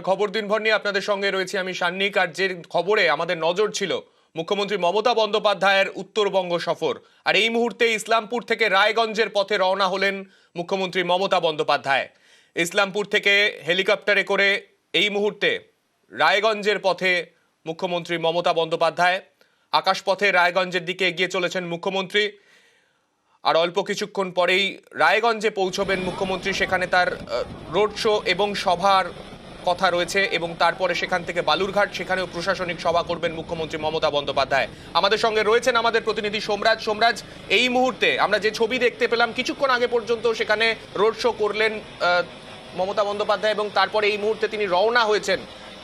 খবর দিনভর নিয়ে আপনাদের সঙ্গে রয়েছি আমি সান্নিক। আর যে খবরে আমাদের নজর ছিল মুখ্যমন্ত্রী মমতা বন্দ্যোপাধ্যায়ের উত্তরবঙ্গ সফর, আর এই মুহূর্তে ইসলামপুর থেকে রায়গঞ্জের পথে রওনা হলেন মুখ্যমন্ত্রী মমতা বন্দ্যোপাধ্যায়। ইসলামপুর থেকে হেলিকপ্টারে করে এই মুহূর্তে রায়গঞ্জের পথে মুখ্যমন্ত্রী মমতা বন্দ্যোপাধ্যায়। আকাশপথে রায়গঞ্জের দিকে এগিয়ে চলেছেন মুখ্যমন্ত্রী। আর অল্প কিছুক্ষণ পরেই রায়গঞ্জে পৌঁছবেন মুখ্যমন্ত্রী। সেখানে তার রোড শো এবং সভার কথা রয়েছে এবং তারপরে সেখান থেকে বালুরঘাট, সেখানেও প্রশাসনিক সভা করবেন মুখ্যমন্ত্রী মমতা বন্দ্যোপাধ্যায়। আমাদের সঙ্গে রয়েছেন আমাদের প্রতিনিধি সোমরাজ। সোমরাজ, এই মুহূর্তে আমরা যে ছবি দেখতে পেলাম কিছুক্ষণ আগে পর্যন্ত সেখানে রোড শো করলেন মমতা বন্দ্যোপাধ্যায় এবং তারপরে এই মুহূর্তে তিনি রওনা হয়েছেন।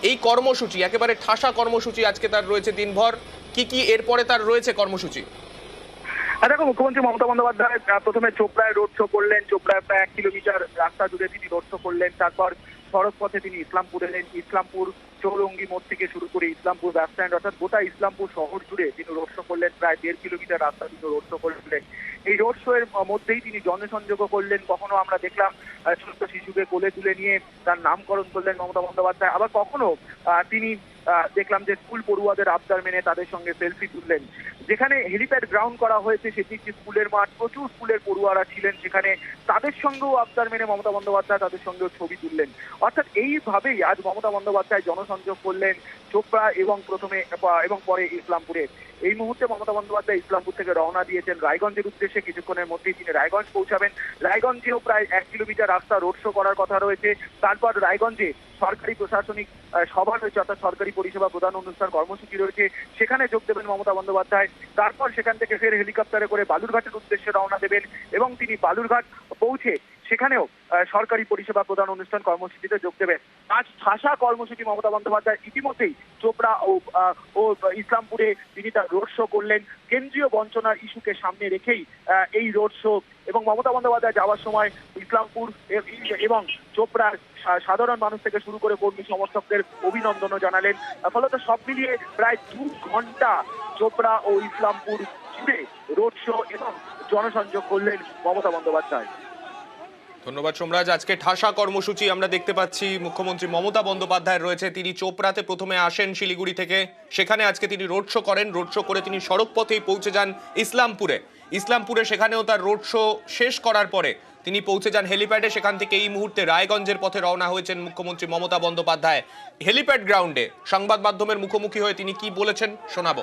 এই কর্মসূচি একেবারে ঠাসা কর্মসূচি আজকে তার রয়েছে দিনভর। কি এরপরে তার রয়েছে কর্মসূচি? দেখো, মুখ্যমন্ত্রী মমতা বন্দ্যোপাধ্যায় প্রথমে চোপড়ায় রোড শো করলেন। চোপড়ায় প্রায় 1 কিলোমিটার রাস্তা জুড়ে তিনি রোড শো করলেন। তারপর সড়ক পথে তিনি ইসলামপুর এলেন। ইসলামপুর চৌরঙ্গি মোড় থেকে শুরু করে ইসলামপুর বাস স্ট্যান্ড অর্থাৎ গোটা ইসলামপুর শহর জুড়ে তিনি রোড শো করলেন। প্রায় 1.5 কিলোমিটার রাস্তা তিনি রোড শো করলেন। এই রোড শো এর মধ্যেই তিনি জনসংযোগও করলেন। কখনো আমরা দেখলাম ছোট্ট শিশুকে কোলে তুলে নিয়ে তার নামকরণ করলেন মমতা বন্দ্যোপাধ্যায়। আবার কখনো তিনি দেখলাম যে স্কুল পড়ুয়াদের আবদার মেনে তাদের সঙ্গে সেলফি তুললেন। যেখানে হেলিপ্যাড গ্রাউন্ড করা হয়েছে সেটি একটি স্কুলের মাঠ, প্রচুর স্কুলের পড়ুয়ারা ছিলেন সেখানে। তাদের সঙ্গেও আবদার মেনে মমতা বন্দ্যোপাধ্যায় তাদের সঙ্গেও ছবি তুললেন। অর্থাৎ এইভাবেই আজ মমতা বন্দ্যোপাধ্যায় জনসংযোগ করলেন চোপড়া এবং পরে ইসলামপুরে। এই মুহূর্তে মমতা বন্দ্যোপাধ্যায় ইসলামপুর থেকে রওনা দিয়েছেন রায়গঞ্জের উদ্দেশ্যে। কিছুক্ষণের মধ্যেই তিনি রায়গঞ্জ পৌঁছাবেন। রায়গঞ্জেও প্রায় 1 কিলোমিটার রাস্তা রোড শো করার কথা রয়েছে। তারপর রায়গঞ্জে সরকারি প্রশাসনিক সভা রয়েছে, অর্থাৎ সরকারি পরিষেবা প্রদান অনুষ্ঠান কর্মসূচি রয়েছে, সেখানে যোগ দেবেন মমতা বন্দ্যোপাধ্যায়। তারপর সেখান থেকে ফের হেলিকপ্টারে করে বালুরঘাটের উদ্দেশ্যে রওনা দেবেন এবং তিনি বালুরঘাট পৌঁছে সেখানেও সরকারি পরিষেবা প্রদান অনুষ্ঠান কর্মসূচিতে যোগ দেবেন। আজ ঠাসা কর্মসূচি মমতা বন্দ্যোপাধ্যায় ইতিমধ্যেই চোপড়া ও ইসলামপুরে তিনি তার রোড শো করলেন। কেন্দ্রীয় বঞ্চনার ইস্যুকে সামনে রেখেই এই রোড শো এবং মমতা বন্দ্যোপাধ্যায় যাওয়ার সময় ইসলামপুর এবং চোপড়ার সাধারণ মানুষ থেকে শুরু করে কর্মী সমর্থকদের অভিনন্দনও জানালেন। ফলত সব মিলিয়ে প্রায় 2 ঘন্টা চোপড়া ও ইসলামপুর জুড়ে রোড শো এবং জনসংযোগ করলেন মমতা বন্দ্যোপাধ্যায়। ধন্যবাদ সোমরাজ। আজকে ঠাসা কর্মসূচি আমরা দেখতে পাচ্ছি মুখ্যমন্ত্রী মমতা বন্দ্যোপাধ্যায় রয়েছে। তিনি চোপড়াতে প্রথমে আসেন শিলিগুড়ি থেকে, সেখানে আজকে তিনি রোড শো করেন। রোড শো করে তিনি সড়ক পথেই পৌঁছে যান ইসলামপুরে সেখানেও তার রোড শো শেষ করার পরে তিনি পৌঁছে যান হেলিপ্যাডে। সেখান থেকে এই মুহূর্তে রায়গঞ্জের পথে রওনা হয়েছেন মুখ্যমন্ত্রী মমতা বন্দ্যোপাধ্যায়। হেলিপ্যাড গ্রাউন্ডে সংবাদ মাধ্যমের মুখোমুখি হয়ে তিনি কি বলেছেন শোনাবো।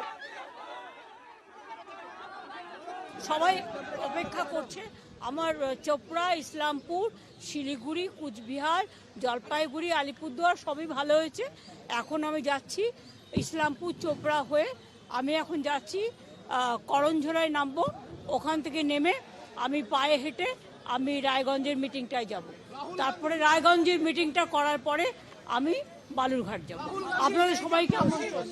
সবাই অপেক্ষা করছে। আমার চোপড়া, ইসলামপুর, শিলিগুড়ি, কুচবিহার, জলপাইগুড়ি, আলিপুরদুয়ার সবই ভালো হয়েছে। এখন আমি যাচ্ছি ইসলামপুর চোপড়া হয়ে, আমি এখন যাচ্ছি করঞ্ঝোড়ায় নামবো। ওখান থেকে নেমে আমি পায়ে হেঁটে আমি রায়গঞ্জের মিটিংটায় যাব। তারপরে রায়গঞ্জের মিটিংটা করার পরে আমি বালুরঘাট যাব। আপনাদের সবাইকে আমন্ত্রণ।